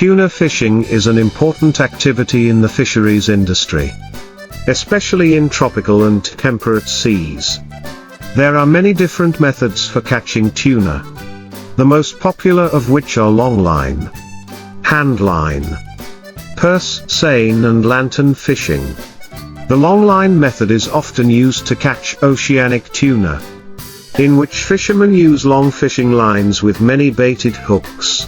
Tuna fishing is an important activity in the fisheries industry, especially in tropical and temperate seas. There are many different methods for catching tuna, the most popular of which are longline, handline, purse, seine and lantern fishing. The longline method is often used to catch oceanic tuna, in which fishermen use long fishing lines with many baited hooks,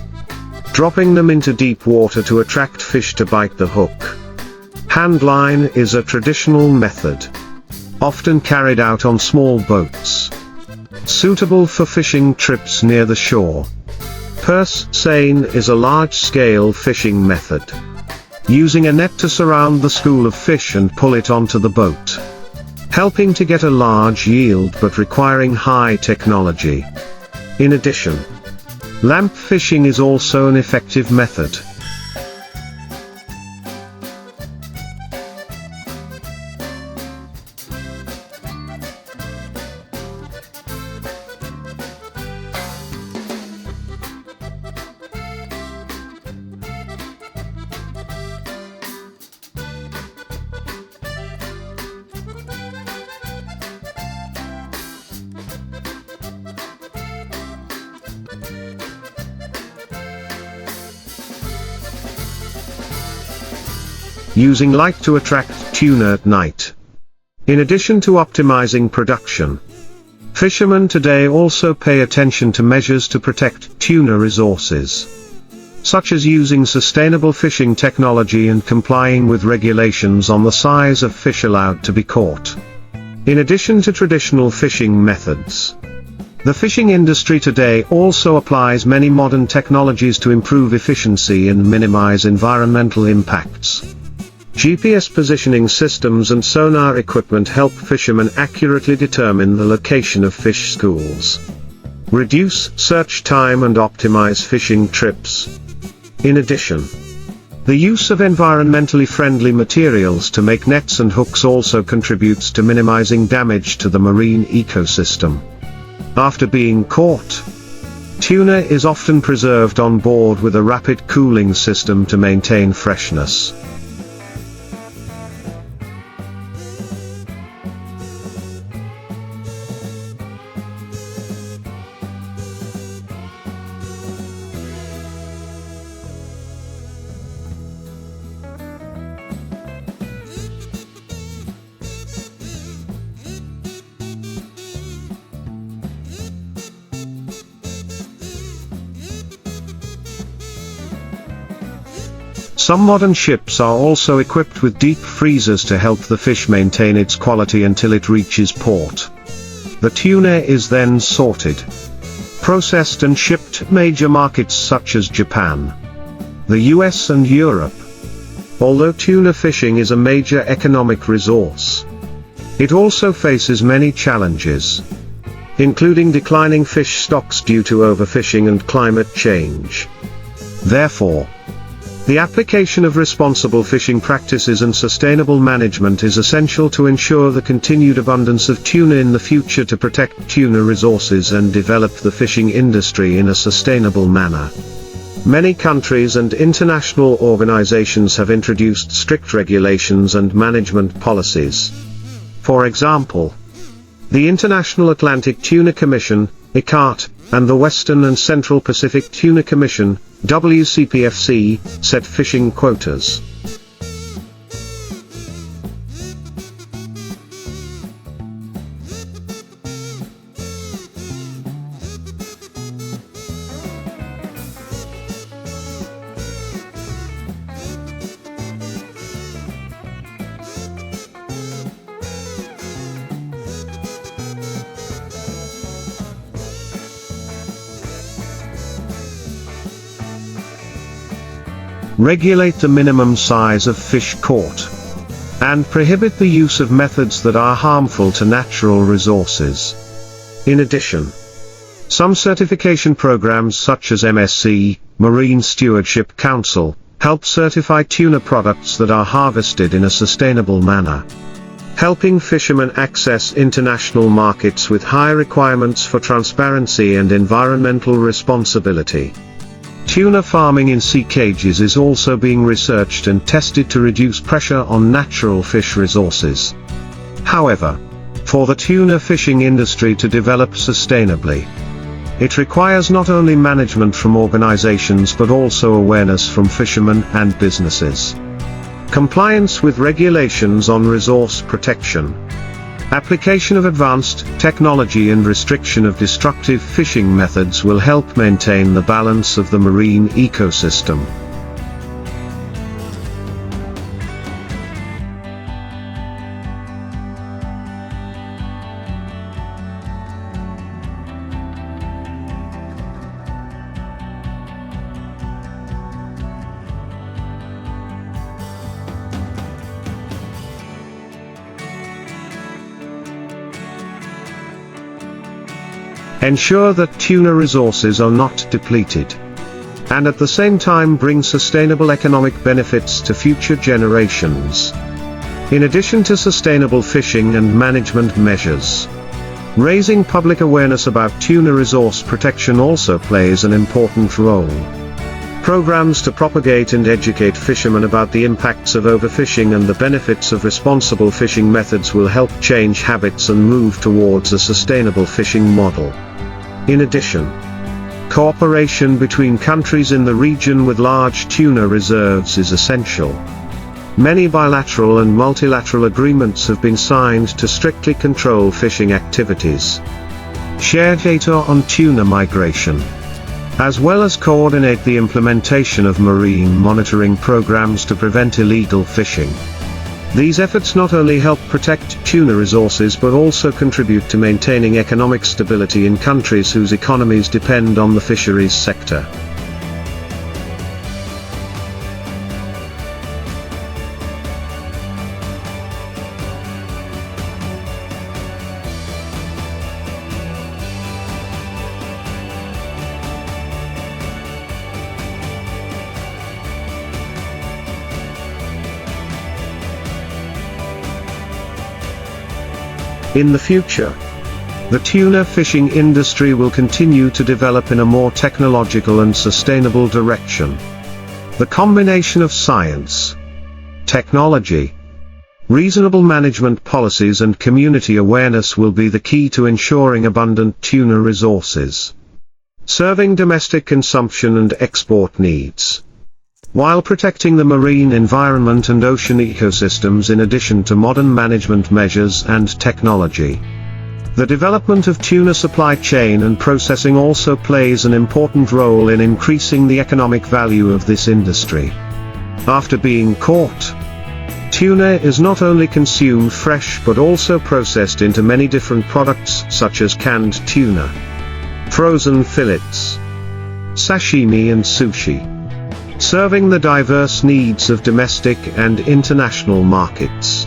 dropping them into deep water to attract fish to bite the hook. Handline is a traditional method, often carried out on small boats, suitable for fishing trips near the shore. Purse seine is a large-scale fishing method, using a net to surround the school of fish and pull it onto the boat, helping to get a large yield but requiring high technology. In addition, lamp fishing is also an effective method. Using light to attract tuna at night. In addition to optimizing production, fishermen today also pay attention to measures to protect tuna resources, such as using sustainable fishing technology and complying with regulations on the size of fish allowed to be caught. In addition to traditional fishing methods, the fishing industry today also applies many modern technologies to improve efficiency and minimize environmental impacts. GPS positioning systems and sonar equipment help fishermen accurately determine the location of fish schools, reduce search time and optimize fishing trips. In addition, the use of environmentally friendly materials to make nets and hooks also contributes to minimizing damage to the marine ecosystem. After being caught, tuna is often preserved on board with a rapid cooling system to maintain freshness. Some modern ships are also equipped with deep freezers to help the fish maintain its quality until it reaches port. The tuna is then sorted, processed and shipped to major markets such as Japan, the US and Europe. Although tuna fishing is a major economic resource, it also faces many challenges, including declining fish stocks due to overfishing and climate change. Therefore, the application of responsible fishing practices and sustainable management is essential to ensure the continued abundance of tuna in the future, to protect tuna resources and develop the fishing industry in a sustainable manner. Many countries and international organizations have introduced strict regulations and management policies. For example, the International Atlantic Tuna Commission, ICAT, and the Western and Central Pacific Tuna Commission, WCPFC, set fishing quotas. Regulate the minimum size of fish caught, and prohibit the use of methods that are harmful to natural resources. In addition, some certification programs such as MSC, Marine Stewardship Council, help certify tuna products that are harvested in a sustainable manner, helping fishermen access international markets with high requirements for transparency and environmental responsibility. Tuna farming in sea cages is also being researched and tested to reduce pressure on natural fish resources. However, for the tuna fishing industry to develop sustainably, it requires not only management from organizations but also awareness from fishermen and businesses. Compliance with regulations on resource protection, application of advanced technology and restriction of destructive fishing methods will help maintain the balance of the marine ecosystem. Ensure that tuna resources are not depleted, and at the same time bring sustainable economic benefits to future generations. In addition to sustainable fishing and management measures, raising public awareness about tuna resource protection also plays an important role. Programs to propagate and educate fishermen about the impacts of overfishing and the benefits of responsible fishing methods will help change habits and move towards a sustainable fishing model. In addition, cooperation between countries in the region with large tuna reserves is essential. Many bilateral and multilateral agreements have been signed to strictly control fishing activities, share data on tuna migration, as well as coordinate the implementation of marine monitoring programs to prevent illegal fishing. These efforts not only help protect tuna resources but also contribute to maintaining economic stability in countries whose economies depend on the fisheries sector. In the future, the tuna fishing industry will continue to develop in a more technological and sustainable direction. The combination of science, technology, reasonable management policies and community awareness will be the key to ensuring abundant tuna resources, serving domestic consumption and export needs, while protecting the marine environment and ocean ecosystems in addition to modern management measures and technology. The development of tuna supply chain and processing also plays an important role in increasing the economic value of this industry. After being caught, tuna is not only consumed fresh but also processed into many different products such as canned tuna, frozen fillets, sashimi and sushi, serving the diverse needs of domestic and international markets.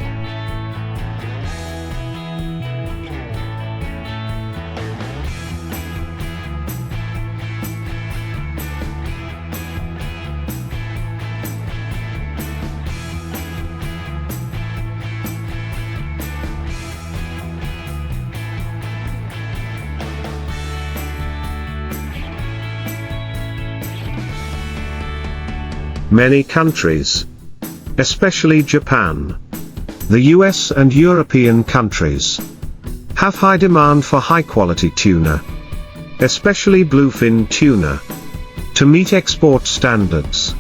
Many countries, especially Japan, the US and European countries, have high demand for high-quality tuna, especially bluefin tuna. To meet export standards,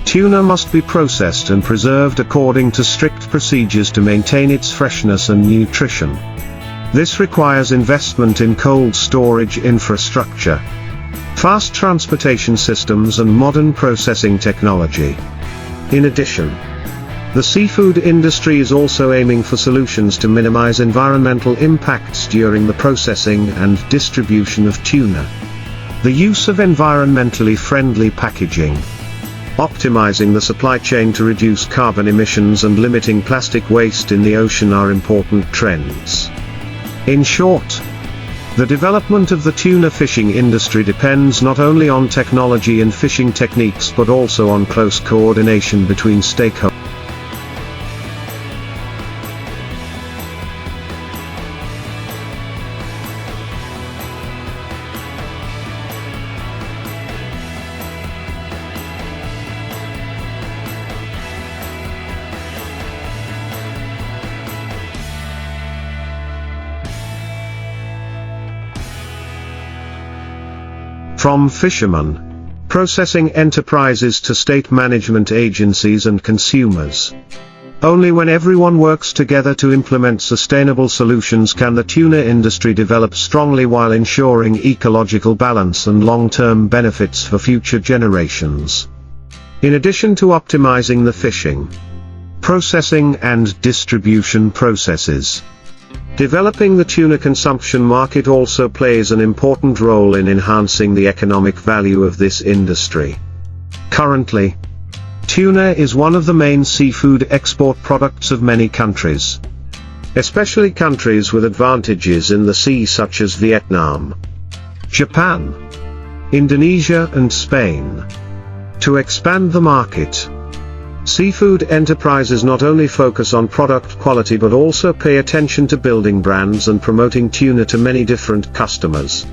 tuna must be processed and preserved according to strict procedures to maintain its freshness and nutrition. This requires investment in cold storage infrastructure, fast transportation systems and modern processing technology. In addition, the seafood industry is also aiming for solutions to minimize environmental impacts during the processing and distribution of tuna. The use of environmentally friendly packaging, optimizing the supply chain to reduce carbon emissions and limiting plastic waste in the ocean are important trends. In short, the development of the tuna fishing industry depends not only on technology and fishing techniques but also on close coordination between stakeholders. From fishermen, processing enterprises to state management agencies and consumers. Only when everyone works together to implement sustainable solutions can the tuna industry develop strongly while ensuring ecological balance and long-term benefits for future generations. In addition to optimizing the fishing, processing and distribution processes, developing the tuna consumption market also plays an important role in enhancing the economic value of this industry. Currently, tuna is one of the main seafood export products of many countries, especially countries with advantages in the sea such as Vietnam, Japan, Indonesia and Spain. To expand the market, seafood enterprises not only focus on product quality but also pay attention to building brands and promoting tuna to many different customers.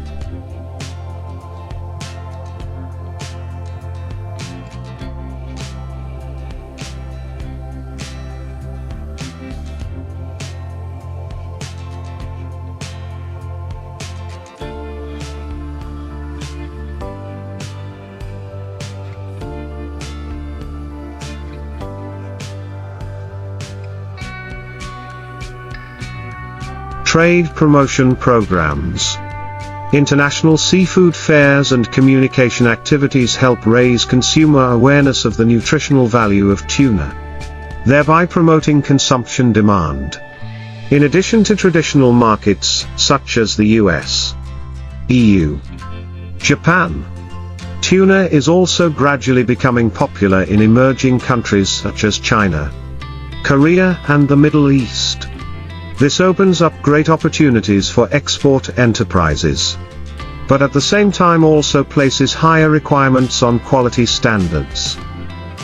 Trade promotion programs. International seafood fairs and communication activities help raise consumer awareness of the nutritional value of tuna, thereby promoting consumption demand. In addition to traditional markets, such as the US, EU, Japan, tuna is also gradually becoming popular in emerging countries such as China, Korea and the Middle East. This opens up great opportunities for export enterprises, but at the same time also places higher requirements on quality standards,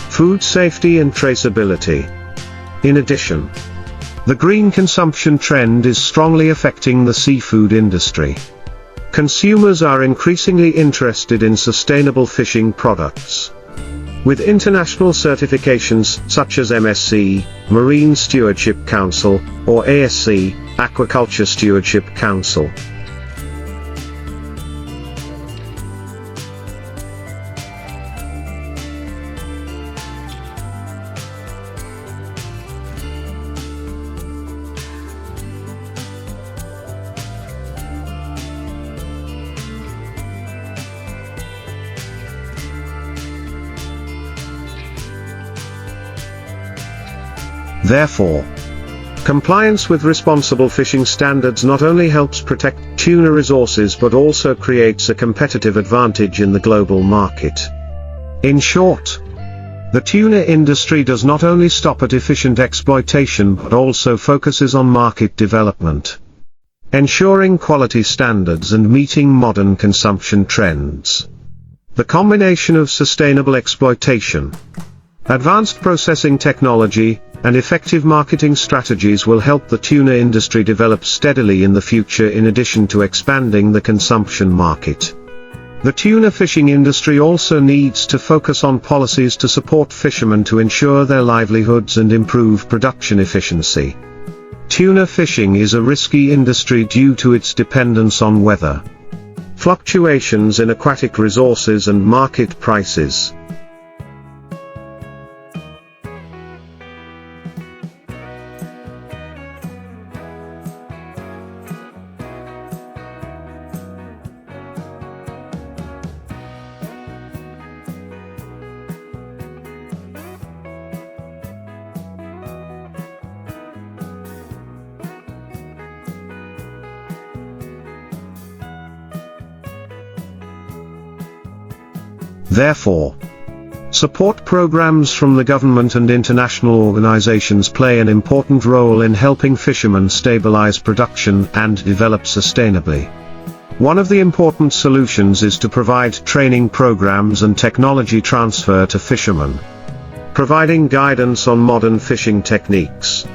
food safety and traceability. In addition, the green consumption trend is strongly affecting the seafood industry. Consumers are increasingly interested in sustainable fishing products, with international certifications such as MSC, Marine Stewardship Council, or ASC, Aquaculture Stewardship Council. Therefore, compliance with responsible fishing standards not only helps protect tuna resources but also creates a competitive advantage in the global market. In short, the tuna industry does not only stop at efficient exploitation but also focuses on market development, ensuring quality standards and meeting modern consumption trends. The combination of sustainable exploitation, advanced processing technology, and effective marketing strategies will help the tuna industry develop steadily in the future in addition to expanding the consumption market. The tuna fishing industry also needs to focus on policies to support fishermen to ensure their livelihoods and improve production efficiency. Tuna fishing is a risky industry due to its dependence on weather, fluctuations in aquatic resources and market prices. Therefore, support programs from the government and international organizations play an important role in helping fishermen stabilize production and develop sustainably. One of the important solutions is to provide training programs and technology transfer to fishermen, providing guidance on modern fishing techniques,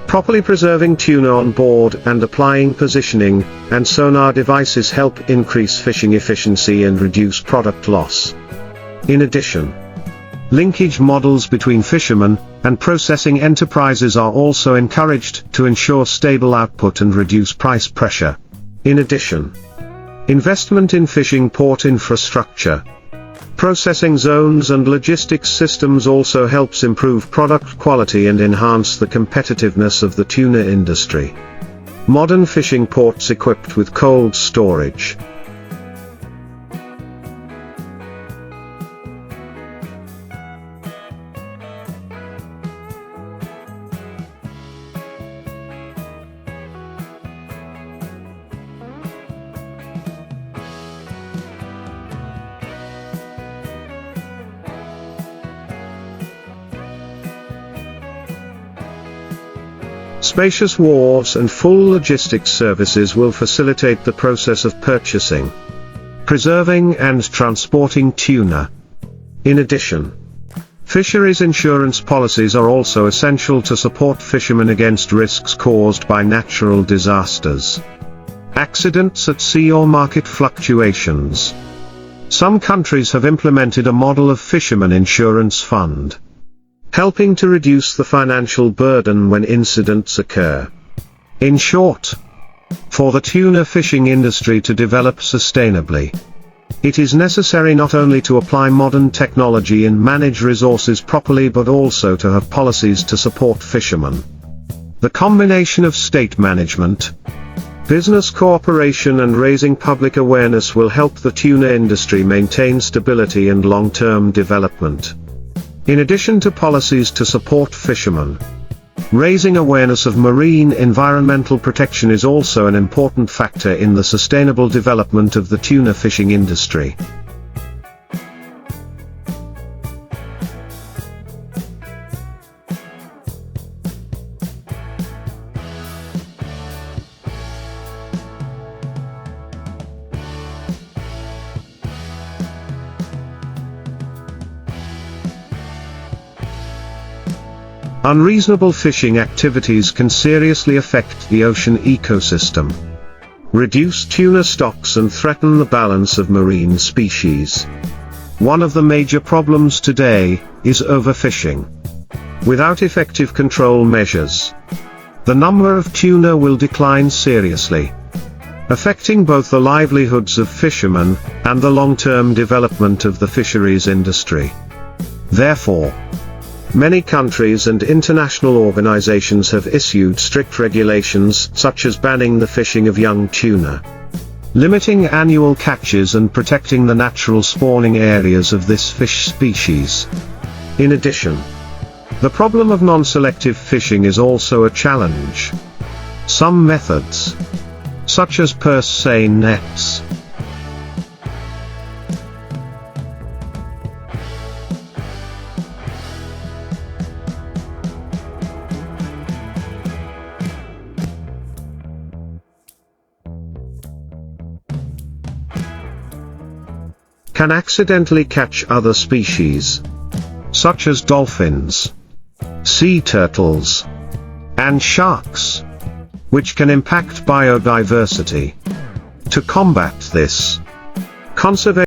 properly preserving tuna on board and applying positioning and sonar devices help increase fishing efficiency and reduce product loss. In addition, linkage models between fishermen and processing enterprises are also encouraged to ensure stable output and reduce price pressure. In addition, Investment in fishing port infrastructure, processing zones and logistics systems also helps improve product quality and enhance the competitiveness of the tuna industry. Modern fishing ports equipped with cold storage. Spacious wharves and full logistics services will facilitate the process of purchasing, preserving and transporting tuna. In addition, fisheries insurance policies are also essential to support fishermen against risks caused by natural disasters, accidents at sea or market fluctuations. Some countries have implemented a model of fisherman insurance fund, helping to reduce the financial burden when incidents occur. In short, for the tuna fishing industry to develop sustainably, it is necessary not only to apply modern technology and manage resources properly but also to have policies to support fishermen. The combination of state management, business cooperation and raising public awareness will help the tuna industry maintain stability and long-term development. In addition to policies to support fishermen, raising awareness of marine environmental protection is also an important factor in the sustainable development of the tuna fishing industry. Unreasonable fishing activities can seriously affect the ocean ecosystem, reduce tuna stocks and threaten the balance of marine species. One of the major problems today is overfishing. Without effective control measures, the number of tuna will decline seriously, affecting both the livelihoods of fishermen and the long-term development of the fisheries industry. Therefore, many countries and international organizations have issued strict regulations such as banning the fishing of young tuna, limiting annual catches and protecting the natural spawning areas of this fish species. In addition, the problem of non-selective fishing is also a challenge. Some methods, such as purse seine nets, can accidentally catch other species, such as dolphins, sea turtles, and sharks, which can impact biodiversity. To combat this, conservation